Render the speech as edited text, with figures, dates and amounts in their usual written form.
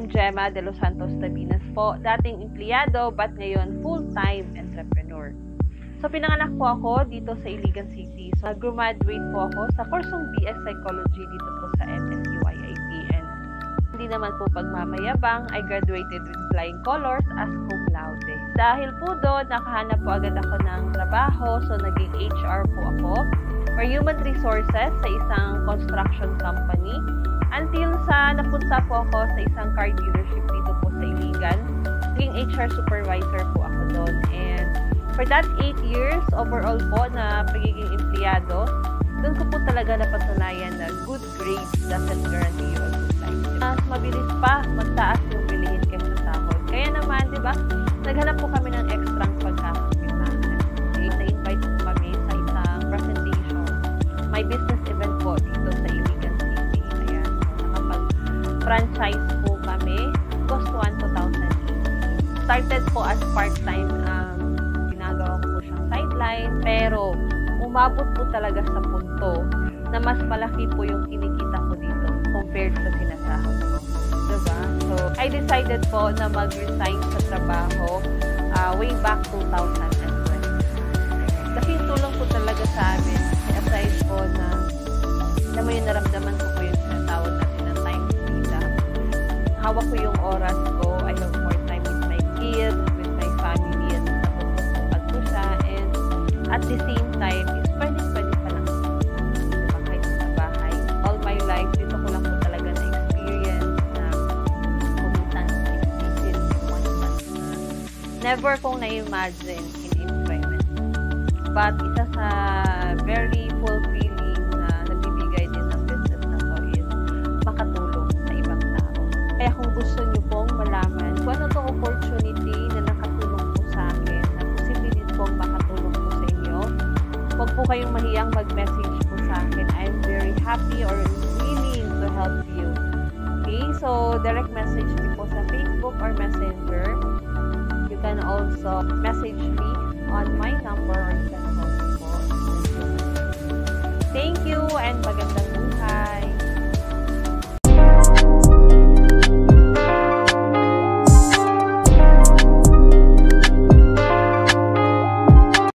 I'm Gemma De Los Santos Tabinas po, dating empleyado but ngayon full-time entrepreneur. So, pinanganak po ako dito sa Iligan City. So, graduate po ako sa kursong BS Psychology dito po sa MSU IIT. And hindi naman po pagmamayabang, I graduated with flying colors as cum laude. Dahil po doon, nakahanap po agad ako ng trabaho. So, naging HR po ako or human resources sa isang construction company. Until sa napunta po ako sa isang car dealership dito po sa Iligan. Naging HR supervisor po ako doon. And for that 8 years, overall po na pagiging empleyado, doon ko po talaga napatunayan na good grades doesn't guarantee you a good life. Mas mabilis pa magtaas yung bilihin kaysa sahod. Kaya naman, di ba, naghanap po kami ng extrang pagkakakitaan. Na-invite po kami sa isang presentation. My business event po dito sa Iligan City. Ayan, nakapag-franchise po kami. Cost 1,000. Started po as part-time ginagawa ko po siyang sideline, pero umabot po talaga sa punto na mas malaki po yung kinikita ko dito compared sa sinasahod ko. Diba? So, I decided po na mag-resign sa trabaho way back 2020. Kasi tulong po talaga sa amin. Aside po na alam mo yung naramdaman ko po yung sinatawag natin na time freedom. Hawak ko yung oras ko. I have more time with my kids, with my family, and at the same time, is pwede pa lang kahit sa bahay. All my life, dito ko lang po talaga na-experience na kumitan sa experience 1 month na never kong na-imagine in employment. But isa sa very fulfilling na nabibigay din ng business na to is makatulong sa ibang tao. Kaya kung gusto nyo pong malaman kung ano itong opportunity na nakatulong po sa akin, na posibility pong makatulong huwag po kayong mahiyang mag-message po sa akin. I'm very happy or willing to help you. Okay? So, direct message me po sa Facebook or Messenger. You can also message me on my number or you can call me po. Thank you and magandang